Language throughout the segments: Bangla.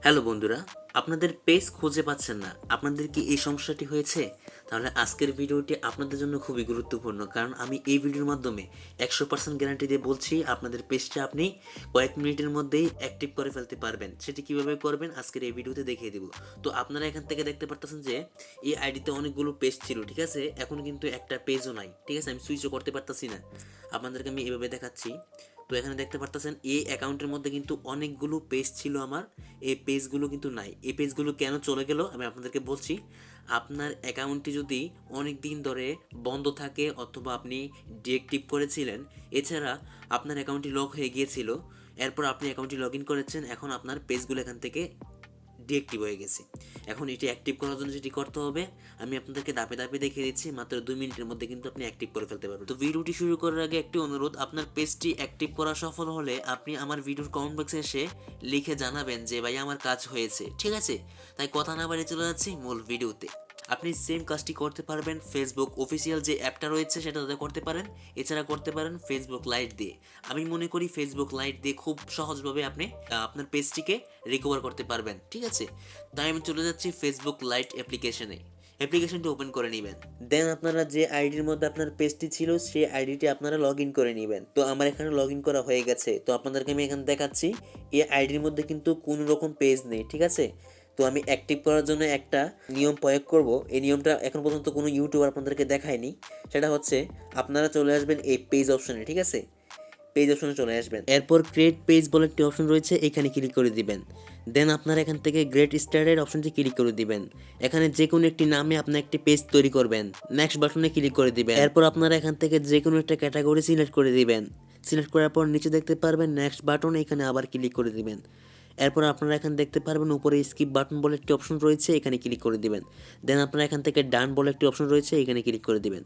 হ্যালো বন্ধুরা, আপনাদের পেজ খুঁজে পাচ্ছেন না, আপনাদের কি এই সমস্যাটি হয়েছে? তাহলে আজকের ভিডিওটি আপনাদের জন্য খুবই গুরুত্বপূর্ণ, কারণ আমি এই ভিডিওর মাধ্যমে 100% গ্যারান্টি দিয়ে বলছি আপনাদের পেজটা আপনি কয়েক মিনিটের মধ্যেই অ্যাক্টিভ করে ফেলতে পারবেন। সেটি কিভাবে করবেন আজকের এই ভিডিওতে দেখিয়ে দেব। তো আপনারা এখান থেকে দেখতে পারতেছেন যে এই আইডিতে অনেকগুলো পেজ ছিল, ঠিক আছে? এখন কিন্তু একটা পেজও নাই, ঠিক আছে? আমি সুইচও করতে পারতাছি না। আপনাদেরকে আমি এভাবে দেখাচ্ছি। তো এখানে দেখতে পারতেছেন এই অ্যাকাউন্টের মধ্যে কিন্তু অনেকগুলো পেজ ছিল আমার, এই পেজগুলো কিন্তু নাই। এই পেজগুলো কেন চলে গেল আমি আপনাদেরকে বলছি। আপনার অ্যাকাউন্টটি যদি অনেক দিন ধরে বন্ধ থাকে অথবা আপনি ডিএক্টিভ করেছিলেন, এছাড়া আপনার অ্যাকাউন্টটি লক হয়ে গিয়েছিল, এরপর আপনি অ্যাকাউন্টটি লগ ইন করেছেন, এখন আপনার পেজগুলো এখান থেকে ডিঅ্যাক্টিভ হয়ে গেছে। এখন এটি অ্যাক্টিভ করার জন্য যেটি করতে হবে আমি আপনাদেরকে ধাপে ধাপে দেখিয়ে দিচ্ছি, মাত্র 2 মিনিটের মধ্যে কিন্তু আপনি অ্যাক্টিভ করে ফেলতে পারবেন। তো ভিডিওটি শুরু করার আগে একটি অনুরোধ, আপনার পেজটি অ্যাক্টিভ করা সফল হলে আপনি আমার ভিডিওর কমেন্ট বক্সে এসে লিখে জানাবেন যে ভাই আমার কাজ হয়েছে, ঠিক আছে? তাই কথা না বাড়িয়ে চলে যাচ্ছি মূল ভিডিওতে। আপনি সেম কাজটি করতে পারবেন ফেসবুক অফিসিয়াল যে অ্যাপটা রয়েছে সেটাতে করতে পারেন, এছাড়া করতে পারেন ফেসবুক লাইট দিয়ে। আমি মনে করি ফেসবুক লাইট দিয়ে খুব সহজভাবে আপনি আপনার পেজটিকে রিকভার করতে পারবেন, ঠিক আছে? তাই আমি চলে যাচ্ছি ফেসবুক লাইট অ্যাপ্লিকেশনে। অ্যাপ্লিকেশনটি ওপেন করে নেবেন, দেন আপনারা যে আইডির মধ্যে আপনার পেজটি ছিল সেই আইডিটি আপনারা লগ ইন করে নেবেন। তো আমার এখানে লগ ইন করা হয়ে গেছে, তো আপনাদেরকে আমি এখানে দেখাচ্ছি এই আইডির মধ্যে কিন্তু কোনো রকম পেজ নেই, ঠিক আছে? তো আমি অ্যাক্টিভ করার জন্য একটা নিয়ম প্রয়োগ করব। এই নিয়মটা এখন পর্যন্ত কোনো ইউটিউবার আপনাদেরকে দেখায়নি। সেটা হচ্ছে আপনারা চলে আসবেন এই পেজ অপশনে, ঠিক আছে? পেজ অপশনে চলে আসবেন, এরপর ক্রিয়েট পেজ বলে একটি অপশন রয়েছে, এখানে ক্লিক করে দিবেন। দেন আপনারা এখান থেকে গ্রেট স্টার্টের অপশনটি ক্লিক করে দিবেন। এখানে যে কোনো একটি নামে আপনি একটি পেজ তৈরি করবেন, নেক্সট বাটনে ক্লিক করে দিবেন। এরপর আপনারা এখান থেকে যে কোনো একটা ক্যাটাগরি সিলেক্ট করে দিবেন। সিলেক্ট করার পর নিচে দেখতে পারবেন নেক্সট বাটন, এখানে আবার ক্লিক করে দিবেন। এরপর আপনারা এখানে দেখতে পারবেন উপরে স্কিপ বাটন বলে একটি অপশন রয়েছে, এখানে ক্লিক করে দিবেন। দেন আপনারা এখান থেকে ডান বলে একটি অপশন রয়েছে, এখানে ক্লিক করে দিবেন।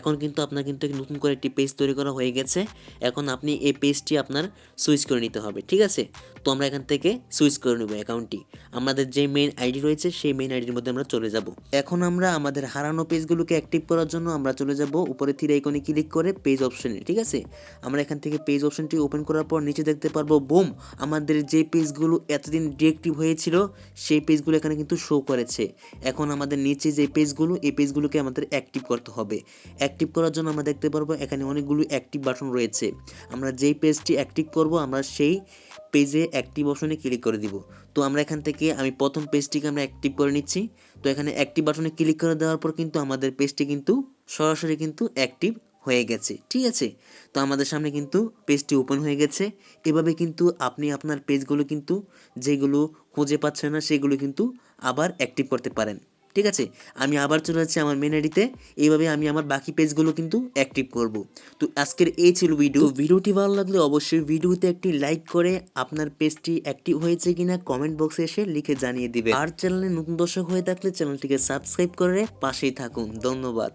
এখন কিন্তু আপনার কিন্তু নতুন করে একটি পেজ তৈরি করা হয়ে গেছে। এখন আপনি এই পেজটি আপনার সুইচ করে নিতে হবে, ঠিক আছে? তো আমরা এখান থেকে সুইচ করে নেব অ্যাকাউন্টটি। আমাদের যে মেইন আইডি রয়েছে সেই মেইন আইডির মধ্যে আমরা চলে যাব। এখন আমরা আমাদের হারানো পেজগুলোকে অ্যাক্টিভ করার জন্য আমরা চলে যাব উপরে থ্রি আইকনে ক্লিক করে পেজ অপশনে, ঠিক আছে? আমরা এখান থেকে পেজ অপশনটি ওপেন করার পর নিচে দেখতে পারবো বুম, আমাদের যে পেজগুলো এতদিন ডিএক্টিভ হয়েছিল সেই পেজগুলো এখানে কিন্তু শো করেছে। এখন আমাদের নিচে যে পেজগুলো, এই পেজগুলোকে আমাদের অ্যাক্টিভ করতে হবে। অ্যাক্টিভ করার জন্য আমরা দেখতে পারবো এখানে অনেকগুলো অ্যাক্টিভ বাটন রয়েছে। আমরা যেই পেজটি অ্যাক্টিভ করব আমরা সেই পেজে অ্যাক্টিভ অপশনে ক্লিক করে দিব। তো আমরা এখান থেকে আমি প্রথম পেজটিকে আমরা অ্যাক্টিভ করে নিচ্ছি। তো এখানে অ্যাক্টিভ বাটনে ক্লিক করে দেওয়ার পর কিন্তু আমাদের পেজটি কিন্তু সরাসরি কিন্তু অ্যাক্টিভ হয়ে গেছে, ঠিক আছে? তো আমাদের সামনে কিন্তু পেজটি ওপেন হয়ে গেছে। এভাবে কিন্তু আপনি আপনার পেজগুলো কিন্তু যেগুলো খুঁজে পাচ্ছেন না সেগুলো কিন্তু আবার অ্যাক্টিভ করতে পারেন, ঠিক আছে? আমি আবার চলে যাচ্ছি আমার মেন আইডিতে। এইভাবে আমি আমার বাকি পেজগুলো কিন্তু অ্যাক্টিভ করব। তো আজকের এই ছিল ভিডিও। ভিডিওটি ভালো লাগলে অবশ্যই ভিডিওতে একটি লাইক করে আপনার পেজটি অ্যাক্টিভ হয়েছে কিনা কমেন্ট বক্সে এসে লিখে জানিয়ে দিবেন। আর চ্যানেলে নতুন দর্শক হয়ে থাকলে চ্যানেলটিকে সাবস্ক্রাইব করে পাশেই থাকুন। ধন্যবাদ।